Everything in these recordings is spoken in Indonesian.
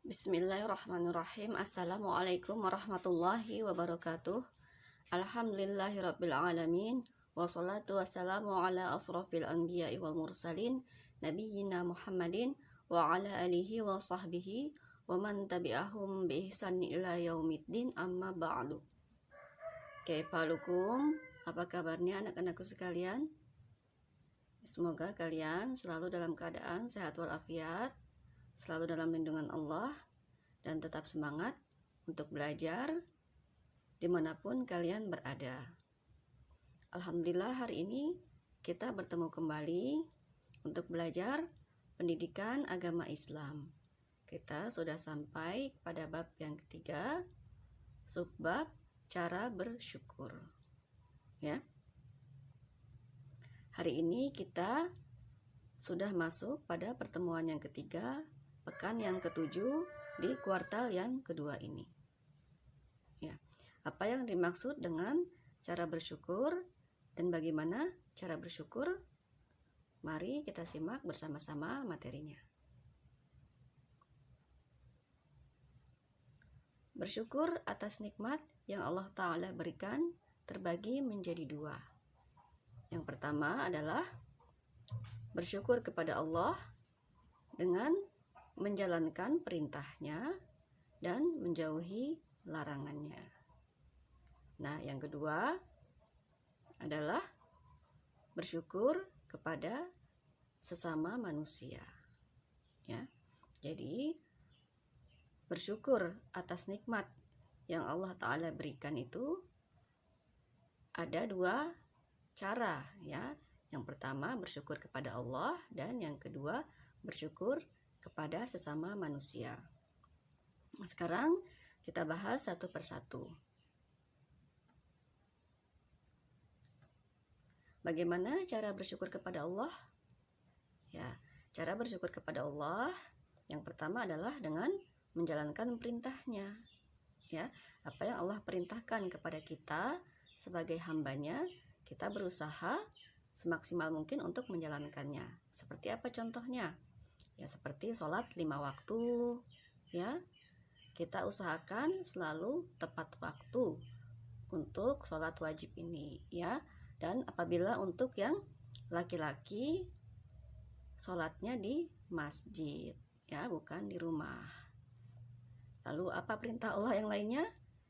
Bismillahirrahmanirrahim. Assalamualaikum warahmatullahi wabarakatuh. Alhamdulillahirrabbilalamin. Wassalatu wassalamu ala asrafil anbiya'i wal mursalin Nabiyyina Muhammadin wa ala alihi wa sahbihi wa man tabi'ahum bi ihsan ila yaumiddin, amma ba'du. Kaifalukum? Apa kabarnya anak-anakku sekalian? Semoga kalian selalu dalam keadaan sehat walafiat, selalu dalam lindungan Allah, dan tetap semangat untuk belajar dimanapun kalian berada. Alhamdulillah, hari ini kita bertemu kembali untuk belajar pendidikan agama Islam. Kita sudah sampai pada bab yang ketiga, subbab cara bersyukur. Ya. Hari ini kita sudah masuk pada pertemuan yang ketiga, pekan yang ketujuh di kuartal yang kedua ini. Ya, apa yang dimaksud dengan cara bersyukur dan bagaimana cara bersyukur? Mari kita simak bersama-sama materinya. Bersyukur atas nikmat yang Allah Ta'ala berikan terbagi menjadi dua. Yang pertama adalah bersyukur kepada Allah dengan menjalankan perintahnya dan menjauhi larangannya. Nah, yang kedua adalah bersyukur kepada sesama manusia. Ya. Jadi, bersyukur atas nikmat yang Allah Ta'ala berikan itu ada dua cara, ya. Yang pertama bersyukur kepada Allah, dan yang kedua bersyukur kepada sesama manusia. Sekarang kita bahas satu persatu. Bagaimana cara bersyukur kepada Allah? Ya, cara bersyukur kepada Allah yang pertama adalah dengan menjalankan perintahnya. Ya, apa yang Allah perintahkan kepada kita sebagai hambanya, kita berusaha semaksimal mungkin untuk menjalankannya. Seperti apa contohnya? Ya, seperti sholat 5 waktu, ya. Kita usahakan selalu tepat waktu untuk sholat wajib ini, ya. Dan apabila untuk yang laki-laki, sholatnya di masjid, ya, bukan di rumah. Lalu apa perintah Allah yang lainnya?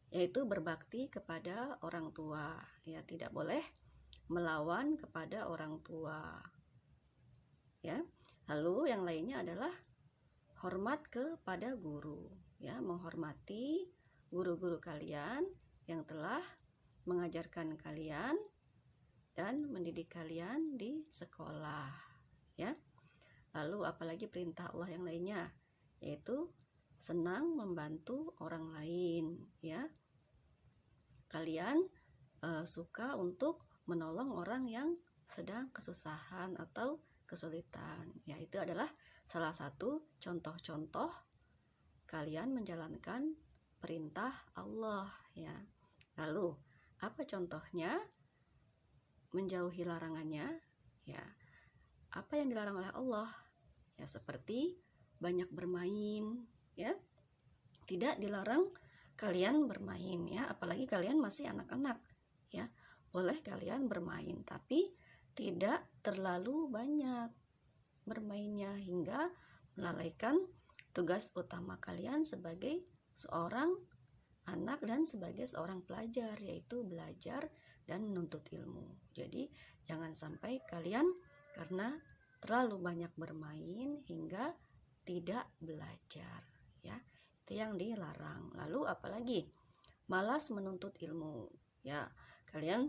Yaitu berbakti kepada orang tua, ya. Tidak boleh melawan kepada orang tua, ya. Lalu yang lainnya adalah hormat kepada guru, ya, menghormati guru-guru kalian yang telah mengajarkan kalian dan mendidik kalian di sekolah, ya. Lalu apalagi perintah Allah yang lainnya, yaitu senang membantu orang lain, ya. Kalian suka untuk menolong orang yang sedang kesusahan atau kesulitan. Ya, itu adalah salah satu contoh-contoh kalian menjalankan perintah Allah, ya. Lalu, apa contohnya? Menjauhi larangannya, ya. Apa yang dilarang oleh Allah? Ya, seperti banyak bermain, ya. Tidak dilarang kalian bermain, ya, apalagi kalian masih anak-anak, ya. Boleh kalian bermain, tapi tidak terlalu banyak bermainnya hingga melalaikan tugas utama kalian sebagai seorang anak dan sebagai seorang pelajar, yaitu belajar dan menuntut ilmu. Jadi jangan sampai kalian karena terlalu banyak bermain hingga tidak belajar, ya. Itu yang dilarang. Lalu apalagi? Malas menuntut ilmu, ya. Kalian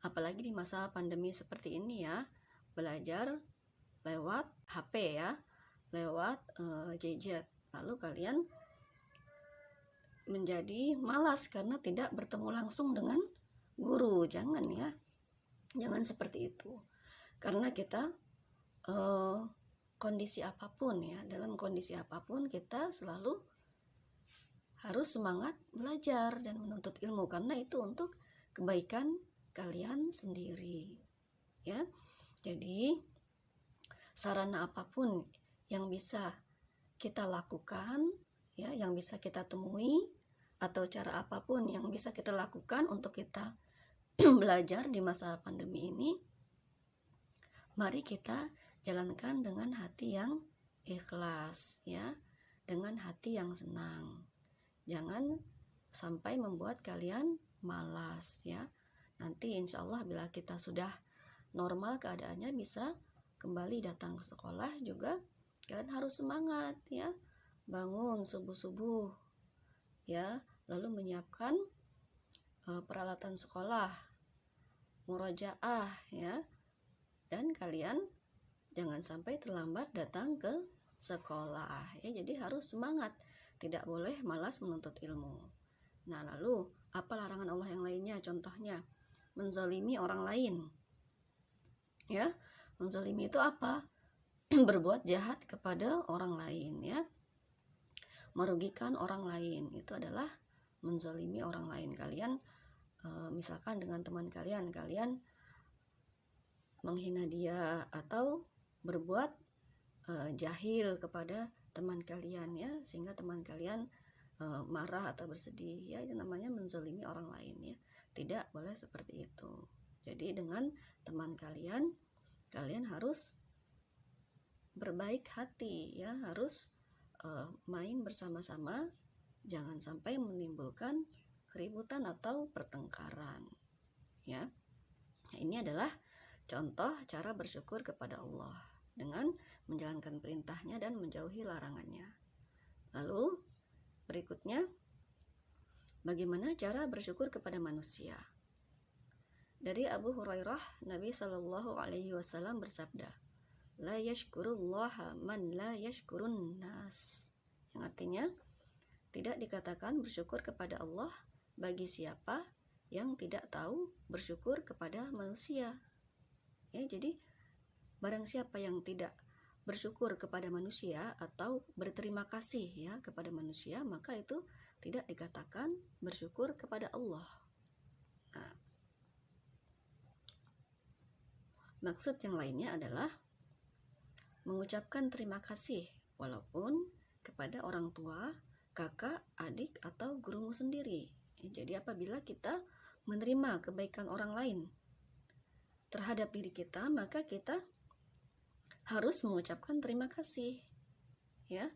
apalagi di masa pandemi seperti ini, ya, belajar lewat HP, ya, lewat gadget. Lalu kalian menjadi malas karena tidak bertemu langsung dengan guru. Jangan, ya, jangan seperti itu. Karena kita kondisi apapun, ya, dalam kondisi apapun kita selalu harus semangat belajar dan menuntut ilmu, karena itu untuk kebaikan kalian sendiri, ya. Jadi sarana apapun yang bisa kita lakukan, ya, yang bisa kita temui, atau cara apapun yang bisa kita lakukan untuk kita belajar di masa pandemi ini, mari kita jalankan dengan hati yang ikhlas, ya, dengan hati yang senang. Jangan sampai membuat kalian malas, ya. Nanti insya Allah bila kita sudah normal keadaannya, bisa kembali datang ke sekolah juga, kalian harus semangat, ya, bangun subuh-subuh, ya, lalu menyiapkan peralatan sekolah, murojaah, ya, dan kalian jangan sampai terlambat datang ke sekolah, ya. Jadi harus semangat, tidak boleh malas menuntut ilmu. Nah, lalu apa larangan Allah yang lainnya? Contohnya menzalimi orang lain, ya. Menzalimi itu apa? Berbuat jahat kepada orang lain, ya, merugikan orang lain, itu adalah menzalimi orang lain. Kalian misalkan dengan teman kalian menghina dia atau berbuat jahil kepada teman kalian, ya, sehingga teman kalian marah atau bersedih, ya, itu namanya menzalimi orang lain, ya. Tidak boleh seperti itu. Jadi dengan teman kalian harus berbaik hati, ya, harus main bersama-sama, jangan sampai menimbulkan keributan atau pertengkaran, ya. Nah, ini adalah contoh cara bersyukur kepada Allah dengan menjalankan perintahnya dan menjauhi larangannya. Lalu berikutnya, bagaimana cara bersyukur kepada manusia? Dari Abu Hurairah, Nabi Shallallahu Alaihi Wasallam bersabda, la yashkurullaha man la yashkurun nas, yang artinya tidak dikatakan bersyukur kepada Allah bagi siapa yang tidak tahu bersyukur kepada manusia, ya. Jadi barang siapa yang tidak bersyukur kepada manusia atau berterima kasih, ya, kepada manusia, maka itu tidak dikatakan bersyukur kepada Allah. Nah, maksud yang lainnya adalah mengucapkan terima kasih walaupun kepada orang tua, kakak, adik, atau gurumu sendiri. Jadi apabila kita menerima kebaikan orang lain terhadap diri kita, maka kita harus mengucapkan terima kasih, ya,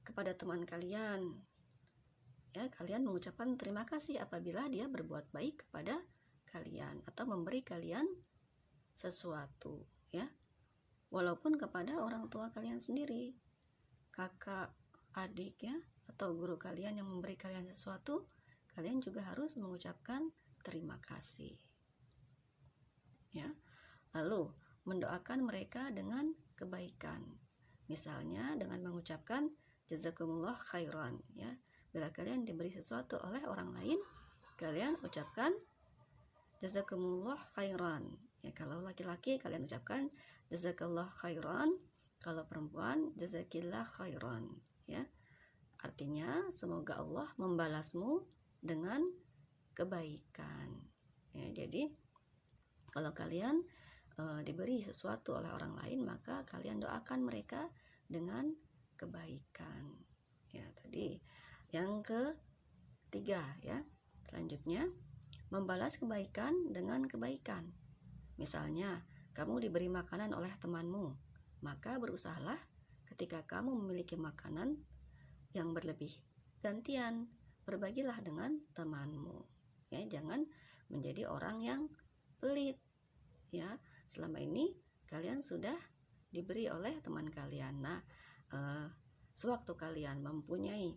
kepada teman kalian. Ya, kalian mengucapkan terima kasih apabila dia berbuat baik kepada kalian atau memberi kalian sesuatu, ya. Walaupun kepada orang tua kalian sendiri, kakak, adik, ya, atau guru kalian yang memberi kalian sesuatu, kalian juga harus mengucapkan terima kasih, ya. Lalu mendoakan mereka dengan kebaikan, misalnya dengan mengucapkan jazakumullah khairan, ya. Bila kalian diberi sesuatu oleh orang lain, kalian ucapkan jazakumullah khairan, ya. Kalau laki-laki kalian ucapkan jazakallah khairan, kalau perempuan jazakillah khairan, ya. Artinya semoga Allah membalasmu dengan kebaikan, ya. Jadi kalau kalian diberi sesuatu oleh orang lain, maka kalian doakan mereka dengan kebaikan, ya. Tadi yang ketiga, ya. Selanjutnya, membalas kebaikan dengan kebaikan. Misalnya kamu diberi makanan oleh temanmu, maka berusahalah ketika kamu memiliki makanan yang berlebih, gantian berbagilah dengan temanmu, ya. Jangan menjadi orang yang pelit, ya. Selama ini kalian sudah diberi oleh teman kalian. Nah, sewaktu kalian mempunyai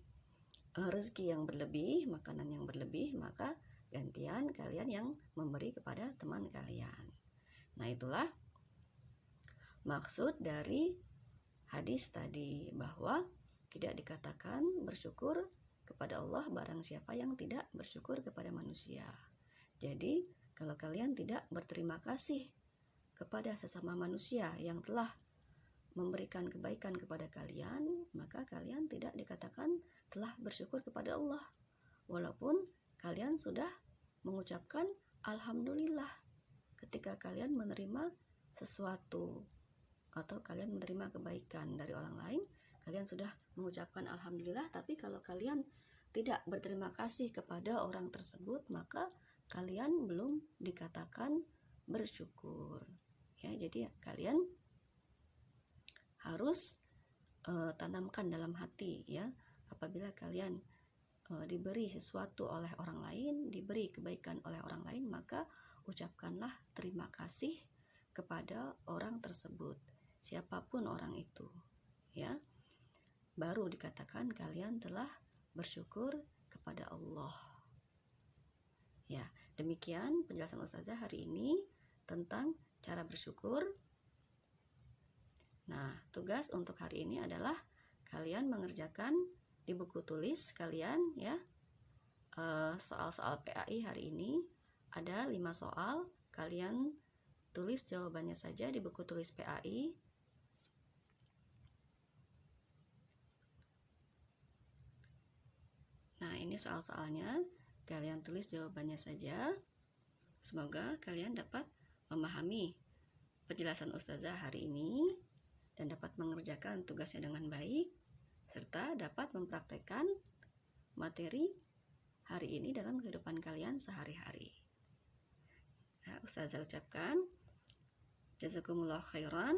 rezeki yang berlebih, makanan yang berlebih, maka gantian kalian yang memberi kepada teman kalian. Nah, itulah maksud dari hadis tadi, bahwa tidak dikatakan bersyukur kepada Allah barang siapa yang tidak bersyukur kepada manusia. Jadi kalau kalian tidak berterima kasih kepada sesama manusia yang telah memberikan kebaikan kepada kalian, maka kalian tidak dikatakan telah bersyukur kepada Allah, walaupun kalian sudah mengucapkan alhamdulillah ketika kalian menerima sesuatu atau kalian menerima kebaikan dari orang lain. kalian sudah mengucapkan alhamdulillah, tapi kalau kalian tidak berterima kasih kepada orang tersebut, maka kalian belum dikatakan bersyukur. Ya, jadi kalian harus tanamkan dalam hati, ya, apabila kalian diberi sesuatu oleh orang lain, diberi kebaikan oleh orang lain, maka ucapkanlah terima kasih kepada orang tersebut, siapapun orang itu, ya. Baru dikatakan kalian telah bersyukur kepada Allah. Ya, demikian penjelasan Ustazah hari ini tentang cara bersyukur. Nah, tugas untuk hari ini adalah kalian mengerjakan di buku tulis kalian, ya, soal-soal PAI hari ini ada 5 soal. Kalian tulis jawabannya saja di buku tulis PAI. Nah, ini soal-soalnya, kalian tulis jawabannya saja. Semoga kalian dapat memahami penjelasan Ustazah hari ini dan dapat mengerjakan tugasnya dengan baik, serta dapat mempraktekkan materi hari ini dalam kehidupan kalian sehari-hari. Nah, Ustazah ucapkan jazakumullah khairan,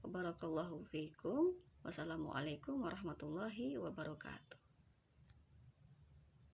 wa barakallahu fiikum, wassalamualaikum warahmatullahi wabarakatuh.